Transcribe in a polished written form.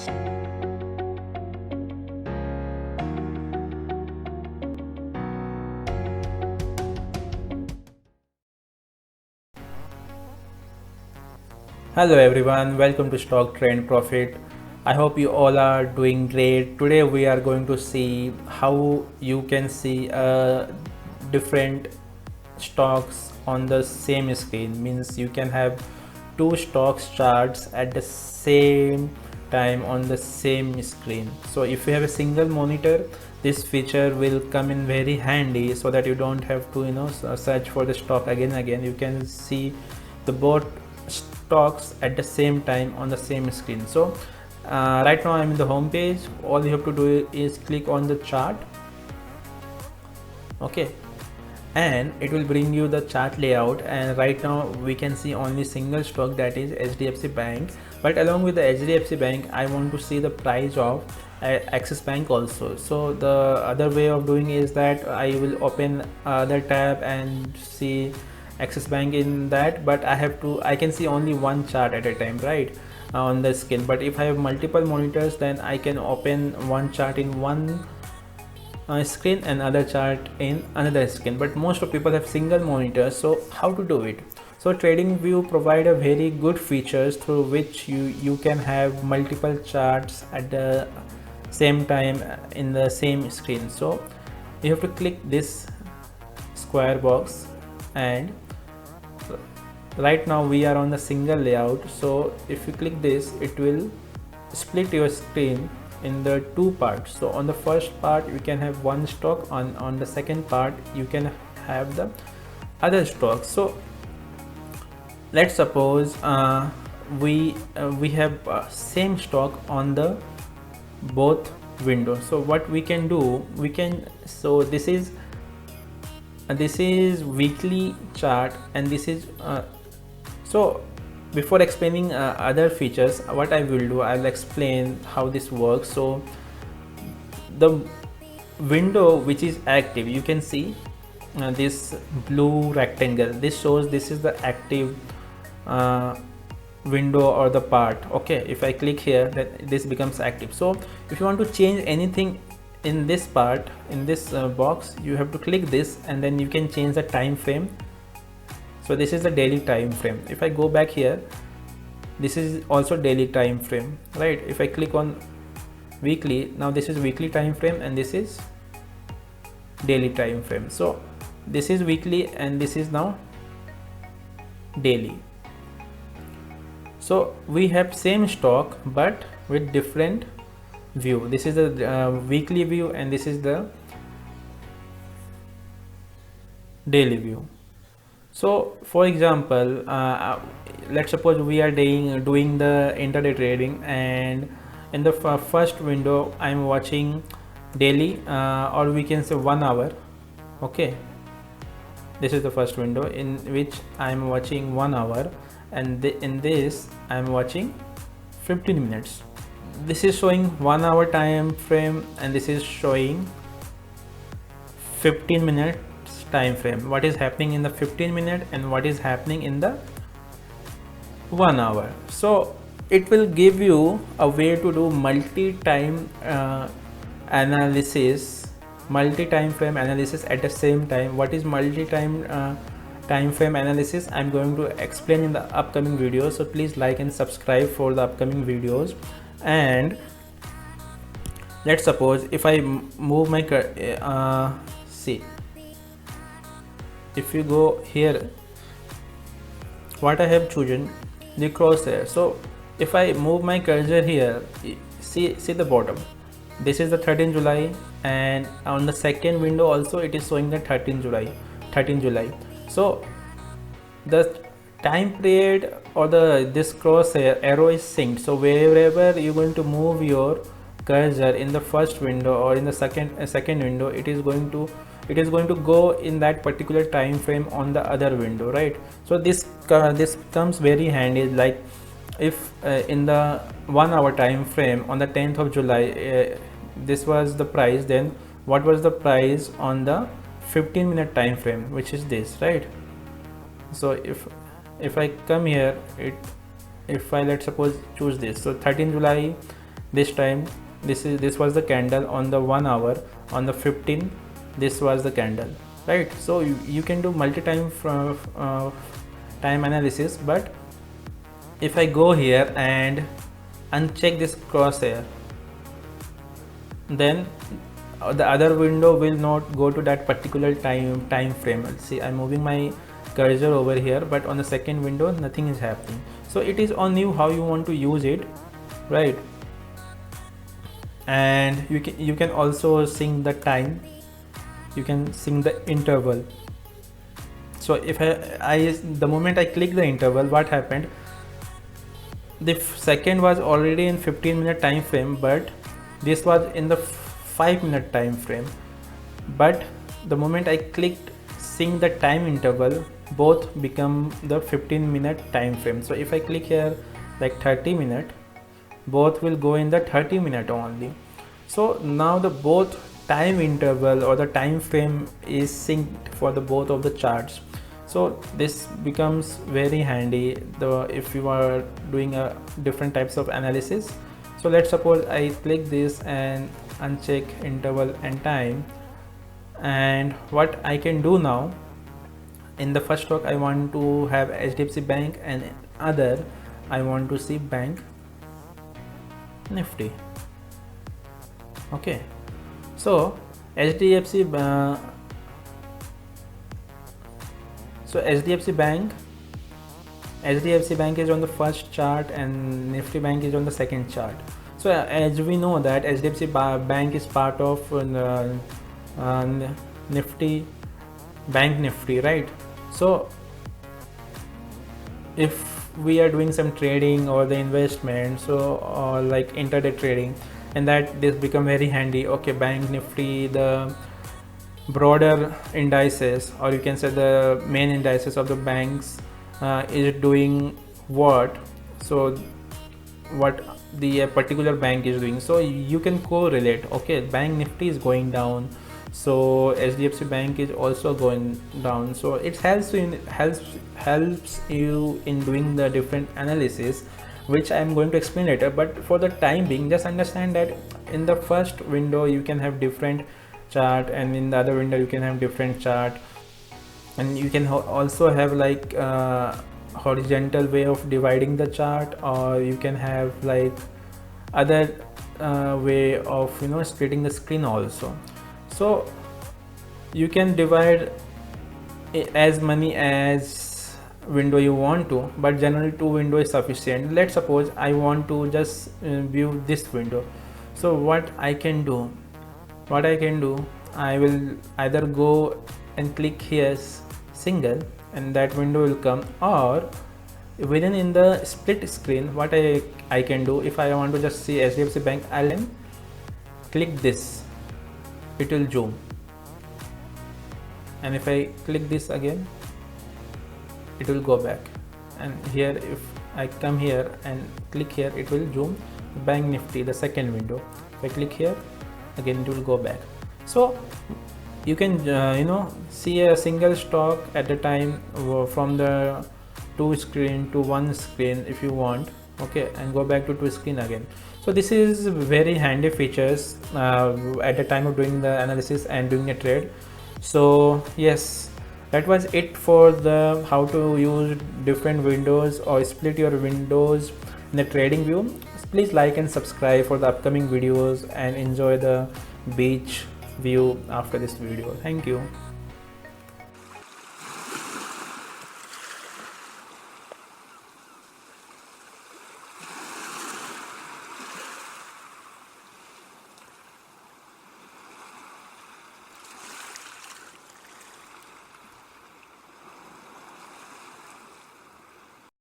Hello everyone, welcome to Stock Trend Profit. I hope you all are doing great. Today we are going to see how you can see different stocks on the same screen. Means you can have two stocks charts at the same time on the same screen. So if you have a single monitor, this feature will come in very handy so that you don't have to search for the stock again and again. You can see the both stocks at the same time on the same screen. So right now I'm in the home page. All you have to do is click on the chart, okay, and it will bring you the chart layout. And right now we can see only single stock, that is HDFC Bank, but along with the HDFC Bank I want to see the price of Axis Bank also. So the other way of doing is that I will open other tab and see Axis Bank in that, but I can see only one chart at a time, right, on the screen. But if I have multiple monitors, then I can open one chart in one screen and other chart in another screen. But most of people have single monitors, so how to do it? So TradingView provide a very good features through which you can have multiple charts at the same time in the same screen. So you have to click this square box, and right now we are on the single layout. So if you click this, it will split your screen in the two parts. So on the first part you can have one stock, on the second part you can have the other stock. So let's suppose we have same stock on the both windows. So what we can do, so this is weekly chart, and this is so before explaining other features, what I will do, I'll explain how this works. So the window which is active, you can see this blue rectangle. This shows this is the active window or the part. Okay, if I click here, that this becomes active. So if you want to change anything in this part, in this box, you have to click this, and then you can change the time frame. So this is the daily time frame. If I go back here, this is also daily time frame, right? If I click on weekly, now this is weekly time frame and this is daily time frame. So this is weekly and this is now daily. So we have same stock but with different view. This is the weekly view and this is the daily view. So for example, let's suppose we are doing the intraday trading, and in the first window I'm watching daily, or we can say 1 hour. Okay, this is the first window in which I'm watching 1 hour, and in this I'm watching 15 minutes. This is showing 1 hour time frame and this is showing 15 minutes time frame. What is happening in the 15 minute and what is happening in the 1 hour. So it will give you a way to do multi-time analysis, multi-time frame analysis at the same time. What is multi-time time frame analysis? I'm going to explain in the upcoming videos, so please like and subscribe for the upcoming videos. And let's suppose if I move my see, if you go here, what I have chosen, the crosshair. So if I move my cursor here, see the bottom, this is the 13 July, and on the second window also it is showing the 13 July. So the time period or this crosshair arrow is synced. So wherever you're going to move your cursor in the first window or in the second window, it is going to go in that particular time frame on the other window, right? So this comes very handy. Like if in the 1 hour time frame on the 10th of July, this was the price, then what was the price on the 15-minute time frame, which is this, right? So if I come here, if I let's suppose choose this, so 13 July this time this was the candle on the 1 hour, on the 15 this was the candle, right? So you can do multi-time time analysis. But if I go here and uncheck this crosshair, then the other window will not go to that particular time frame. See, I'm moving my cursor over here, but on the second window nothing is happening. So it is on you how you want to use it, right? And you can also sync the time, you can sync the interval. So if I the moment I click the interval, what happened, the second was already in 15-minute time frame, but this was in the 5-minute time frame. But the moment I clicked sync the time interval, both become the 15-minute time frame. So if I click here like 30-minute, both will go in the 30-minute only. So now the both time interval or the time frame is synced for the both of the charts. So this becomes very handy if you are doing a different types of analysis. So let's suppose I click this and uncheck interval and time, and what I can do now, in the first stock I want to have HDFC Bank, and other I want to see Bank Nifty. Okay, so HDFC Bank is on the first chart and Nifty Bank is on the second chart. So as we know that HDFC Bank is part of Nifty, Bank Nifty, right? So if we are doing some trading or the investment, so like intraday trading, and that this become very handy. Okay, Bank Nifty, the broader indices, or you can say the main indices of the banks is doing what, so what the particular bank is doing, so you can correlate. Okay, Bank Nifty is going down, so HDFC Bank is also going down. So it helps you in doing the different analysis, which I am going to explain later. But for the time being, just understand that in the first window you can have different chart, and in the other window you can have different chart, and you can also have like horizontal way of dividing the chart, or you can have like other way of splitting the screen also. So you can divide as many as window you want to, but generally 2 windows is sufficient. Let's suppose I want to just view this window. So what I can do, I will either go and click here single, and that window will come, or within in the split screen, what I can do, if I want to just see HDFC Bank, I'll click this, it will zoom, and if I click this again, it will go back. And here if I come here and click here, it will zoom Bank Nifty, the second window. If I click here again, it will go back. So you can see a single stock at a time from the 2 screen to 1 screen if you want. Okay, and go back to 2 screen again. So this is very handy features at the time of doing the analysis and doing a trade. So yes, that was it for the how to use different windows or split your windows in the TradingView. Please like and subscribe for the upcoming videos, and enjoy the beach view after this video. Thank you.